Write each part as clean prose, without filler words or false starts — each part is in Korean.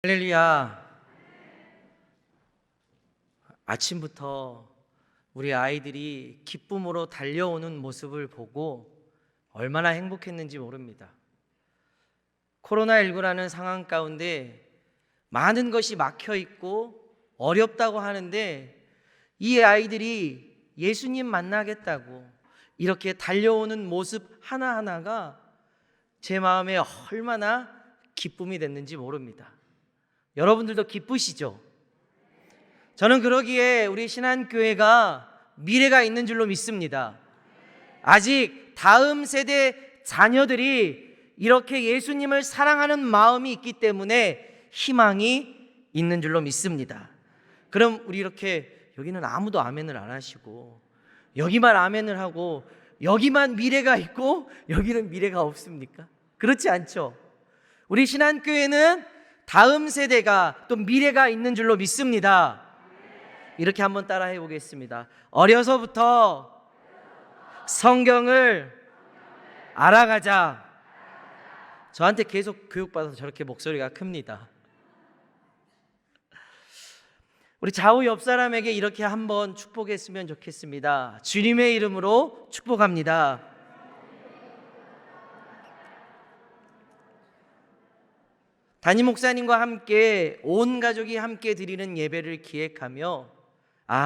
할렐루야. 아침부터 우리 아이들이 기쁨으로 달려오는 모습을 보고 얼마나 행복했는지 모릅니다. 코로나19라는 상황 가운데 많은 것이 막혀 있고 어렵다고 하는데 이 아이들이 예수님 만나겠다고 이렇게 달려오는 모습 하나하나가 제 마음에 얼마나 기쁨이 됐는지 모릅니다. 여러분들도 기쁘시죠? 저는 그러기에 우리 신한교회가 미래가 있는 줄로 믿습니다. 아직 다음 세대 자녀들이 이렇게 예수님을 사랑하는 마음이 있기 때문에 희망이 있는 줄로 믿습니다. 그럼 우리 이렇게 여기는 아무도 아멘을 안 하시고 여기만 아멘을 하고 여기만 미래가 있고 여기는 미래가 없습니까? 그렇지 않죠? 우리 신한교회는 다음 세대가 또 미래가 있는 줄로 믿습니다. 이렇게 한번 따라해 보겠습니다. 어려서부터 성경을 알아가자. 저한테 계속 교육받아서 저렇게 목소리가 큽니다. 우리 좌우 옆 사람에게 이렇게 한번 축복했으면 좋겠습니다. 주님의 이름으로 축복합니다. 담임 목사님과 함께 온 가족이 함께 드리는 예배를 기획하며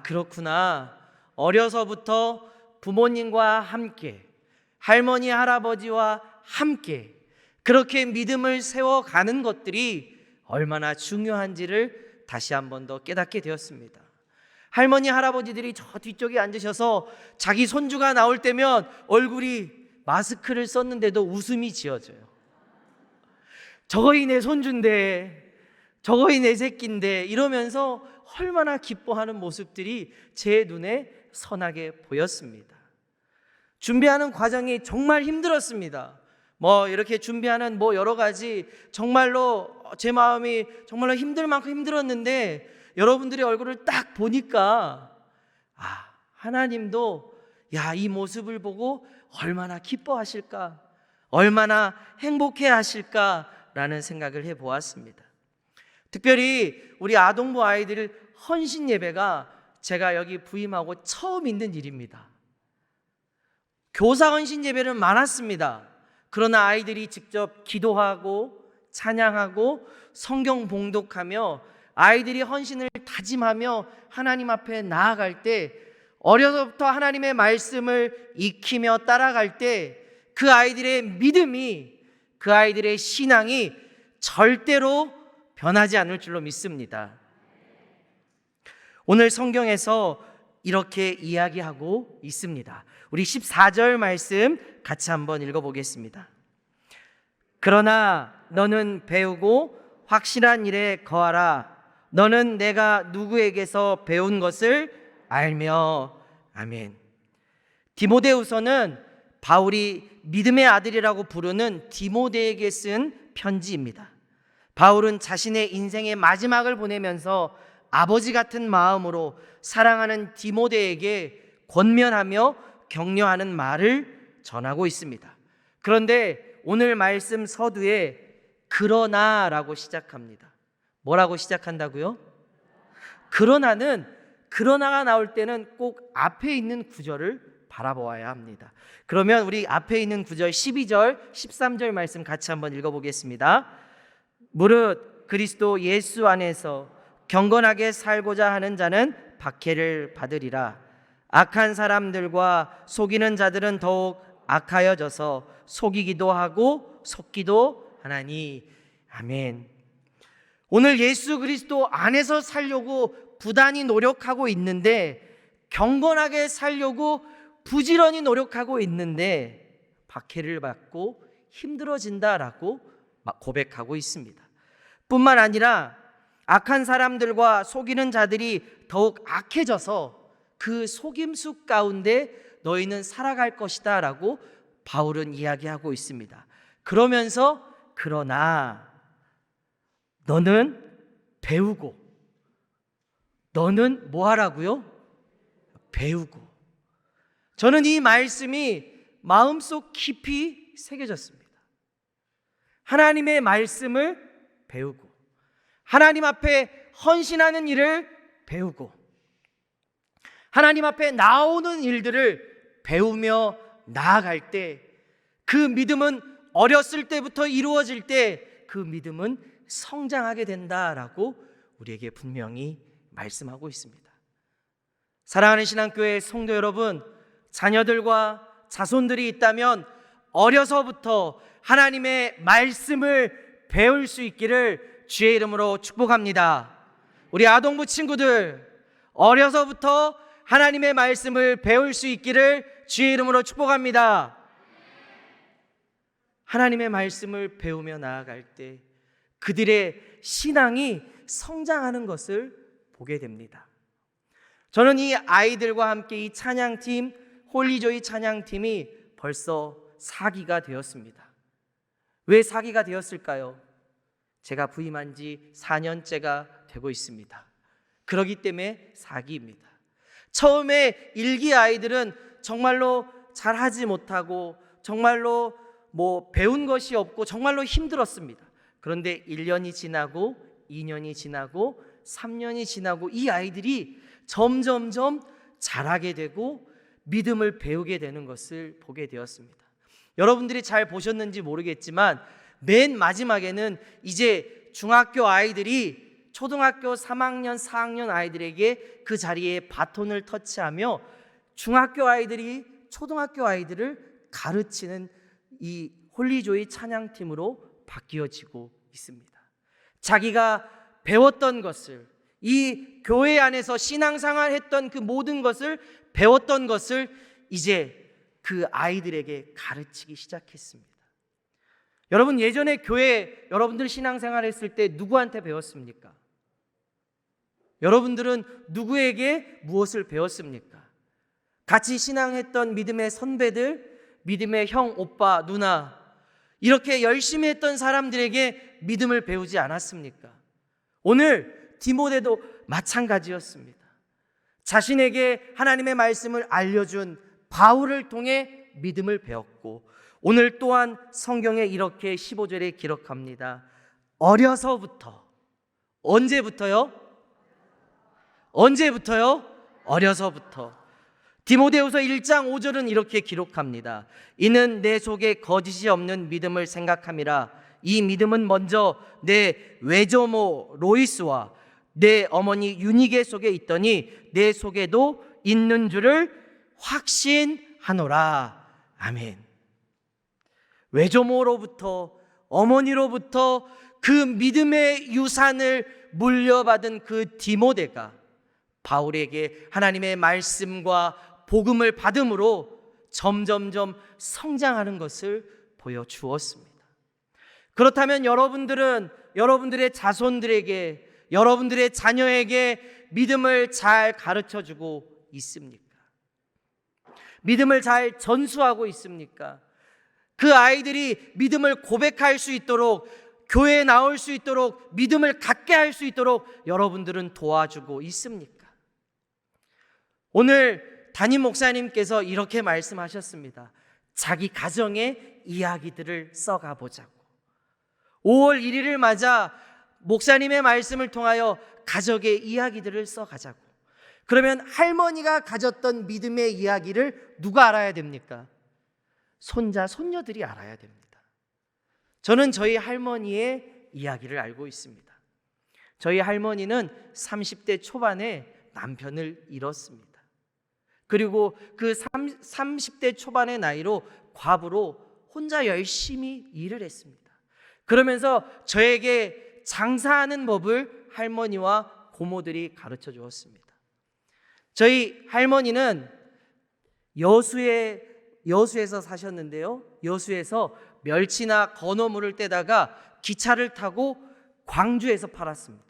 그렇구나, 어려서부터 부모님과 함께 할머니 할아버지와 함께 그렇게 믿음을 세워가는 것들이 얼마나 중요한지를 다시 한 번 더 깨닫게 되었습니다. 할머니 할아버지들이 저 뒤쪽에 앉으셔서 자기 손주가 나올 때면 얼굴이 마스크를 썼는데도 웃음이 지어져요. 저거이 내 손주인데, 저거이 내 새끼인데 이러면서 얼마나 기뻐하는 모습들이 제 눈에 선하게 보였습니다. 준비하는 과정이 정말 힘들었습니다. 이렇게 준비하는 여러 가지 정말로 제 마음이 정말로 힘들 만큼 힘들었는데 여러분들의 얼굴을 딱 보니까 하나님도 이 모습을 보고 얼마나 기뻐하실까, 얼마나 행복해 하실까 라는 생각을 해보았습니다. 특별히 우리 아동부 아이들 헌신 예배가 제가 여기 부임하고 처음 있는 일입니다. 교사 헌신 예배는 많았습니다. 그러나 아이들이 직접 기도하고 찬양하고 성경 봉독하며 아이들이 헌신을 다짐하며 하나님 앞에 나아갈 때, 어려서부터 하나님의 말씀을 익히며 따라갈 때 그 아이들의 믿음이, 그 아이들의 신앙이 절대로 변하지 않을 줄로 믿습니다. 오늘 성경에서 이렇게 이야기하고 있습니다. 우리 14절 말씀 같이 한번 읽어보겠습니다. 그러나 너는 배우고 확실한 일에 거하라. 너는 내가 누구에게서 배운 것을 알며. 아멘. 디모데후서는 바울이 믿음의 아들이라고 부르는 디모데에게 쓴 편지입니다. 바울은 자신의 인생의 마지막을 보내면서 아버지 같은 마음으로 사랑하는 디모데에게 권면하며 격려하는 말을 전하고 있습니다. 그런데 오늘 말씀 서두에 그러나라고 시작합니다. 뭐라고 시작한다고요? 그러나가 나올 때는 꼭 앞에 있는 구절을 바라보아야 합니다. 그러면 우리 앞에 있는 구절 12절, 13절 말씀 같이 한번 읽어보겠습니다. 무릇 그리스도 예수 안에서 경건하게 살고자 하는 자는 박해를 받으리라. 악한 사람들과 속이는 자들은 더욱 악하여져서 속이기도 하고 속기도 하나니. 아멘. 오늘 예수 그리스도 안에서 살려고 부단히 노력하고 있는데, 경건하게 살려고 부지런히 노력하고 있는데 박해를 받고 힘들어진다라고 고백하고 있습니다. 뿐만 아니라 악한 사람들과 속이는 자들이 더욱 악해져서 그 속임수 가운데 너희는 살아갈 것이다 라고 바울은 이야기하고 있습니다. 그러면서 그러나 너는 배우고, 너는 뭐 하라고요? 배우고. 저는 이 말씀이 마음속 깊이 새겨졌습니다. 하나님의 말씀을 배우고 하나님 앞에 헌신하는 일을 배우고 하나님 앞에 나오는 일들을 배우며 나아갈 때 그 믿음은 어렸을 때부터 이루어질 때 그 믿음은 성장하게 된다라고 우리에게 분명히 말씀하고 있습니다. 사랑하는 신앙교회 성도 여러분, 자녀들과 자손들이 있다면 어려서부터 하나님의 말씀을 배울 수 있기를 주의 이름으로 축복합니다. 우리 아동부 친구들, 어려서부터 하나님의 말씀을 배울 수 있기를 주의 이름으로 축복합니다. 하나님의 말씀을 배우며 나아갈 때 그들의 신앙이 성장하는 것을 보게 됩니다. 저는 이 아이들과 함께 이 찬양팀, 홀리조이 찬양팀이 벌써 4기가 되었습니다. 왜 4기가 되었을까요? 제가 부임한 지 4년째가 되고 있습니다. 그렇기 때문에 4기입니다. 처음에 1기 아이들은 정말로 잘하지 못하고 정말로 배운 것이 없고 정말로 힘들었습니다. 그런데 1년이 지나고 2년이 지나고 3년이 지나고 이 아이들이 점점점 잘하게 되고 믿음을 배우게 되는 것을 보게 되었습니다. 여러분들이 잘 보셨는지 모르겠지만 맨 마지막에는 이제 중학교 아이들이 초등학교 3학년, 4학년 아이들에게 그 자리에 바톤을 터치하며 중학교 아이들이 초등학교 아이들을 가르치는 이 홀리조이 찬양팀으로 바뀌어지고 있습니다. 자기가 배웠던 것을, 이 교회 안에서 신앙생활 했던 그 모든 것을, 배웠던 것을 이제 그 아이들에게 가르치기 시작했습니다. 여러분, 예전에 교회 여러분들 신앙생활 했을 때 누구한테 배웠습니까? 여러분들은 누구에게 무엇을 배웠습니까? 같이 신앙했던 믿음의 선배들, 믿음의 형, 오빠, 누나, 이렇게 열심히 했던 사람들에게 믿음을 배우지 않았습니까? 오늘 디모데도 마찬가지였습니다. 자신에게 하나님의 말씀을 알려준 바울을 통해 믿음을 배웠고, 오늘 또한 성경에 이렇게 15절에 기록합니다. 어려서부터. 언제부터요? 언제부터요? 어려서부터. 디모데후서 1장 5절은 이렇게 기록합니다. 이는 내 속에 거짓이 없는 믿음을 생각함이라. 이 믿음은 먼저 내 외조모 로이스와 내 어머니 유니게 속에 있더니 내 속에도 있는 줄을 확신하노라. 아멘. 외조모로부터, 어머니로부터 그 믿음의 유산을 물려받은 그 디모데가 바울에게 하나님의 말씀과 복음을 받음으로 점점점 성장하는 것을 보여주었습니다. 그렇다면 여러분들은 여러분들의 자손들에게, 여러분들의 자녀에게 믿음을 잘 가르쳐주고 있습니까? 믿음을 잘 전수하고 있습니까? 그 아이들이 믿음을 고백할 수 있도록, 교회에 나올 수 있도록, 믿음을 갖게 할 수 있도록 여러분들은 도와주고 있습니까? 오늘 담임 목사님께서 이렇게 말씀하셨습니다. 자기 가정의 이야기들을 써가 보자고. 5월 1일을 맞아 목사님의 말씀을 통하여 가족의 이야기들을 써가자고. 그러면 할머니가 가졌던 믿음의 이야기를 누가 알아야 됩니까? 손자, 손녀들이 알아야 됩니다. 저는 저희 할머니의 이야기를 알고 있습니다. 저희 할머니는 30대 초반에 남편을 잃었습니다. 그리고 그 30대 초반의 나이로 과부로 혼자 열심히 일을 했습니다. 그러면서 저에게 장사하는 법을 할머니와 고모들이 가르쳐 주었습니다. 저희 할머니는 여수에서 사셨는데요. 여수에서 멸치나 건어물을 떼다가 기차를 타고 광주에서 팔았습니다.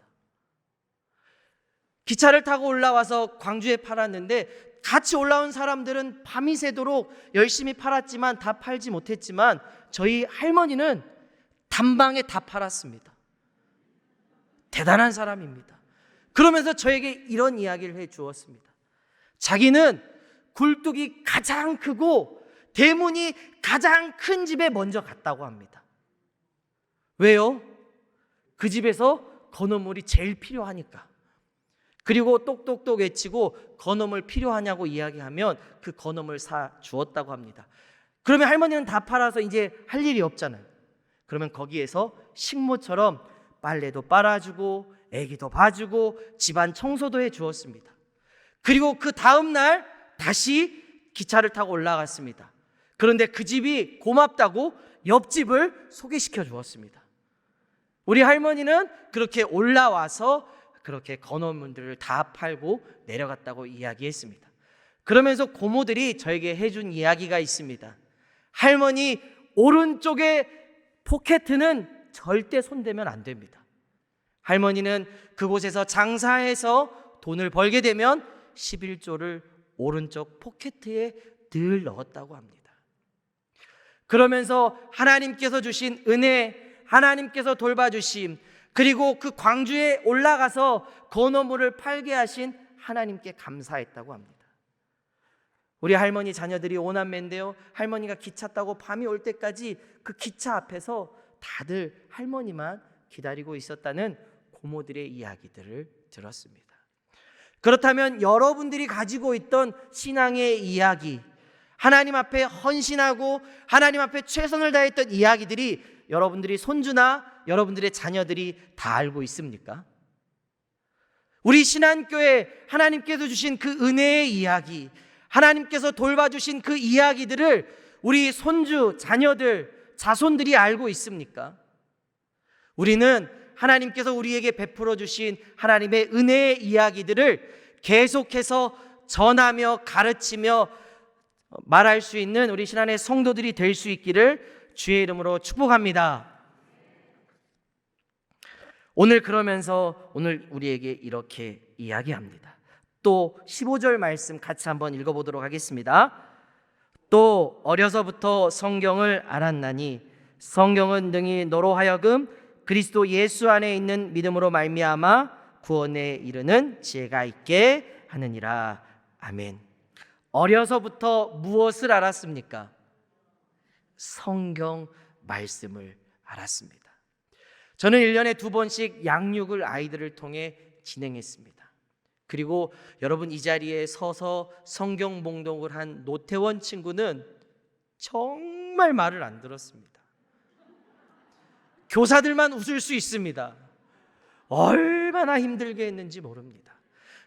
기차를 타고 올라와서 광주에 팔았는데 같이 올라온 사람들은 밤이 새도록 열심히 팔았지만 다 팔지 못했지만 저희 할머니는 단방에 다 팔았습니다. 대단한 사람입니다. 그러면서 저에게 이런 이야기를 해 주었습니다. 자기는 굴뚝이 가장 크고 대문이 가장 큰 집에 먼저 갔다고 합니다. 왜요? 그 집에서 건어물이 제일 필요하니까. 그리고 똑똑똑 외치고 건어물 필요하냐고 이야기하면 그 건어물 사 주었다고 합니다. 그러면 할머니는 다 팔아서 이제 할 일이 없잖아요. 그러면 거기에서 식모처럼 빨래도 빨아주고 애기도 봐주고 집안 청소도 해 주었습니다. 그리고 그 다음 날 다시 기차를 타고 올라갔습니다. 그런데 그 집이 고맙다고 옆집을 소개시켜 주었습니다. 우리 할머니는 그렇게 올라와서 그렇게 건어물들을 다 팔고 내려갔다고 이야기했습니다. 그러면서 고모들이 저에게 해준 이야기가 있습니다. 할머니 오른쪽에 포켓은 절대 손대면 안 됩니다. 할머니는 그곳에서 장사해서 돈을 벌게 되면 11조를 오른쪽 포켓에 늘 넣었다고 합니다. 그러면서 하나님께서 주신 은혜, 하나님께서 돌봐주심, 그리고 그 광주에 올라가서 건어물을 팔게 하신 하나님께 감사했다고 합니다. 우리 할머니 자녀들이 5남매인데요, 할머니가 기차 타고 밤이 올 때까지 그 기차 앞에서 다들 할머니만 기다리고 있었다는 고모들의 이야기들을 들었습니다. 그렇다면 여러분들이 가지고 있던 신앙의 이야기, 하나님 앞에 헌신하고 하나님 앞에 최선을 다했던 이야기들이 여러분들이 손주나 여러분들의 자녀들이 다 알고 있습니까? 우리 신한교회 하나님께서 주신 그 은혜의 이야기, 하나님께서 돌봐주신 그 이야기들을 우리 손주, 자녀들, 자손들이 알고 있습니까? 우리는 하나님께서 우리에게 베풀어 주신 하나님의 은혜의 이야기들을 계속해서 전하며 가르치며 말할 수 있는 우리 신안의 성도들이 될 수 있기를 주의 이름으로 축복합니다. 오늘 그러면서 오늘 우리에게 이렇게 이야기합니다. 또 15절 말씀 같이 한번 읽어보도록 하겠습니다. 또 어려서부터 성경을 알았나니 성경은 능히 너로 하여금 그리스도 예수 안에 있는 믿음으로 말미암아 구원에 이르는 지혜가 있게 하느니라. 아멘. 어려서부터 무엇을 알았습니까? 성경 말씀을 알았습니다. 저는 1년에 2번씩 양육을 아이들을 통해 진행했습니다. 그리고 여러분 이 자리에 서서 성경 봉독을 한 노태원 친구는 정말 말을 안 들었습니다. 교사들만 웃을 수 있습니다. 얼마나 힘들게 했는지 모릅니다.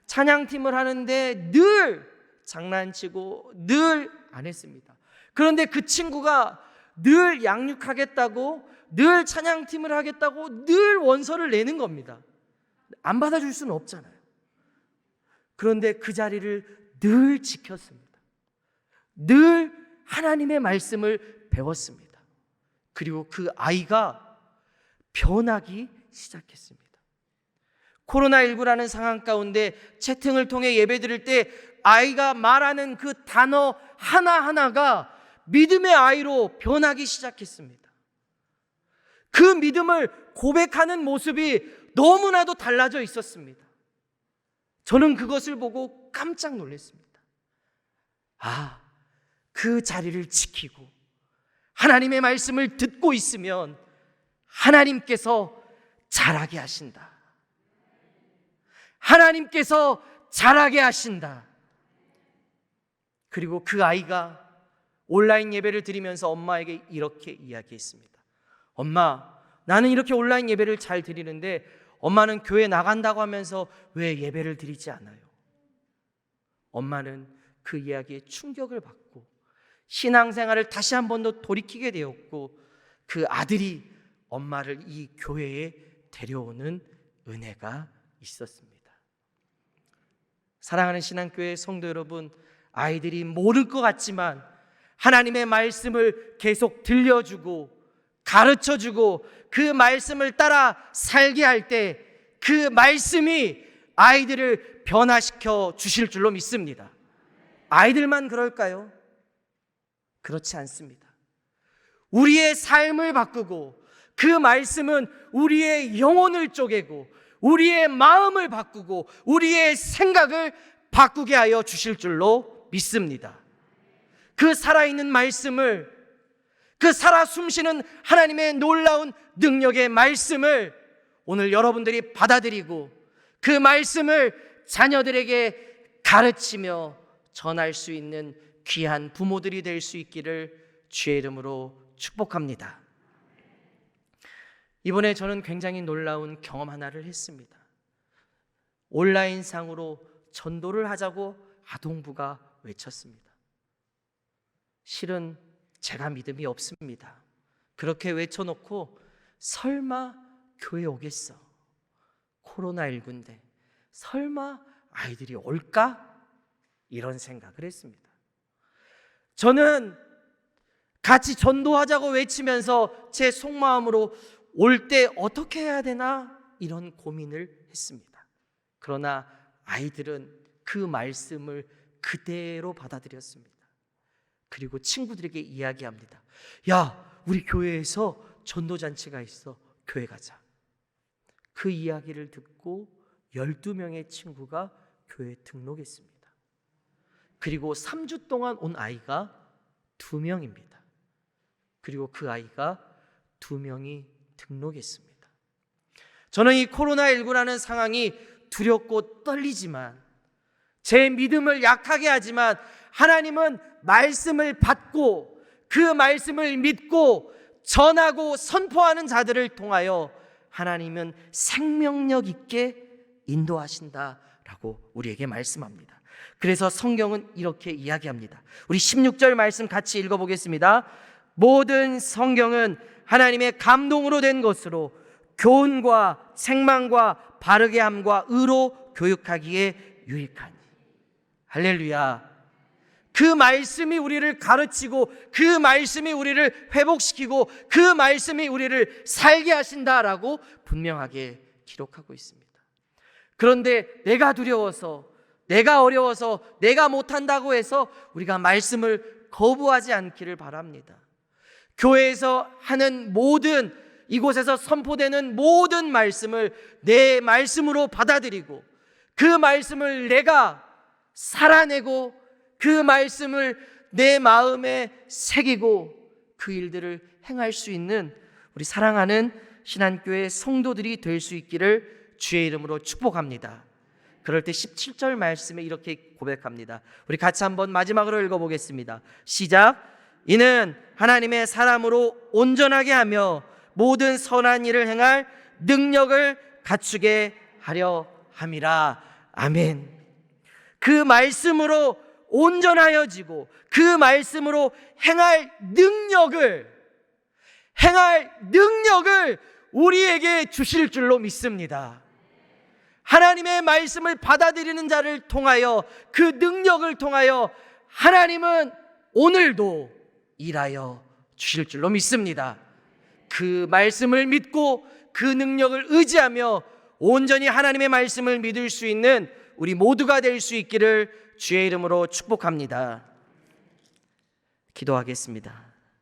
찬양팀을 하는데 늘 장난치고 늘 안 했습니다. 그런데 그 친구가 늘 양육하겠다고, 늘 찬양팀을 하겠다고 늘 원서를 내는 겁니다. 안 받아줄 수는 없잖아요. 그런데 그 자리를 늘 지켰습니다. 늘 하나님의 말씀을 배웠습니다. 그리고 그 아이가 변하기 시작했습니다. 코로나19라는 상황 가운데 채팅을 통해 예배 드릴 때 아이가 말하는 그 단어 하나하나가 믿음의 아이로 변하기 시작했습니다. 그 믿음을 고백하는 모습이 너무나도 달라져 있었습니다. 저는 그것을 보고 깜짝 놀랐습니다. 아, 그 자리를 지키고 하나님의 말씀을 듣고 있으면 하나님께서 자라게 하신다. 하나님께서 자라게 하신다. 그리고 그 아이가 온라인 예배를 드리면서 엄마에게 이렇게 이야기했습니다. 엄마, 나는 이렇게 온라인 예배를 잘 드리는데 엄마는 교회 나간다고 하면서 왜 예배를 드리지 않아요? 엄마는 그 이야기에 충격을 받고 신앙생활을 다시 한 번 더 돌이키게 되었고 그 아들이 엄마를 이 교회에 데려오는 은혜가 있었습니다. 사랑하는 신앙교회 성도 여러분, 아이들이 모를 것 같지만 하나님의 말씀을 계속 들려주고 가르쳐주고 그 말씀을 따라 살게 할 때 그 말씀이 아이들을 변화시켜 주실 줄로 믿습니다. 아이들만 그럴까요? 그렇지 않습니다. 우리의 삶을 바꾸고 그 말씀은 우리의 영혼을 쪼개고 우리의 마음을 바꾸고 우리의 생각을 바꾸게 하여 주실 줄로 믿습니다. 그 살아있는 말씀을, 그 살아 숨쉬는 하나님의 놀라운 능력의 말씀을 오늘 여러분들이 받아들이고 그 말씀을 자녀들에게 가르치며 전할 수 있는 귀한 부모들이 될 수 있기를 주의 이름으로 축복합니다. 이번에 저는 굉장히 놀라운 경험 하나를 했습니다. 온라인상으로 전도를 하자고 아동부가 외쳤습니다. 실은 제가 믿음이 없습니다. 그렇게 외쳐놓고 설마 교회 오겠어? 코로나19인데 설마 아이들이 올까? 이런 생각을 했습니다. 저는 같이 전도하자고 외치면서 제 속마음으로 올 때 어떻게 해야 되나? 이런 고민을 했습니다. 그러나 아이들은 그 말씀을 그대로 받아들였습니다. 그리고 친구들에게 이야기합니다. 야, 우리 교회에서 전도잔치가 있어. 교회 가자. 그 이야기를 듣고 12명의 친구가 교회에 등록했습니다. 그리고 3주 동안 온 아이가 2명입니다. 그리고 그 아이가 2명이 등록했습니다. 저는 이 코로나19라는 상황이 두렵고 떨리지만, 제 믿음을 약하게 하지만, 하나님은 말씀을 받고 그 말씀을 믿고 전하고 선포하는 자들을 통하여 하나님은 생명력 있게 인도하신다라고 우리에게 말씀합니다. 그래서 성경은 이렇게 이야기합니다. 우리 16절 말씀 같이 읽어보겠습니다. 모든 성경은 하나님의 감동으로 된 것으로 교훈과 책망과 바르게 함과 의로 교육하기에 유익하니. 할렐루야. 그 말씀이 우리를 가르치고 그 말씀이 우리를 회복시키고 그 말씀이 우리를 살게 하신다라고 분명하게 기록하고 있습니다. 그런데 내가 두려워서, 내가 어려워서, 내가 못한다고 해서 우리가 말씀을 거부하지 않기를 바랍니다. 교회에서 하는 모든, 이곳에서 선포되는 모든 말씀을 내 말씀으로 받아들이고 그 말씀을 내가 살아내고 그 말씀을 내 마음에 새기고 그 일들을 행할 수 있는 우리 사랑하는 신한교회 성도들이 될 수 있기를 주의 이름으로 축복합니다. 그럴 때 17절 말씀에 이렇게 고백합니다. 우리 같이 한번 마지막으로 읽어보겠습니다. 시작. 이는 하나님의 사람으로 온전하게 하며 모든 선한 일을 행할 능력을 갖추게 하려 함이라. 아멘. 그 말씀으로 온전하여지고 그 말씀으로 행할 능력을 우리에게 주실 줄로 믿습니다. 하나님의 말씀을 받아들이는 자를 통하여, 그 능력을 통하여 하나님은 오늘도 일하여 주실 줄로 믿습니다. 그 말씀을 믿고 그 능력을 의지하며 온전히 하나님의 말씀을 믿을 수 있는 우리 모두가 될 수 있기를 주의 이름으로 축복합니다. 기도하겠습니다.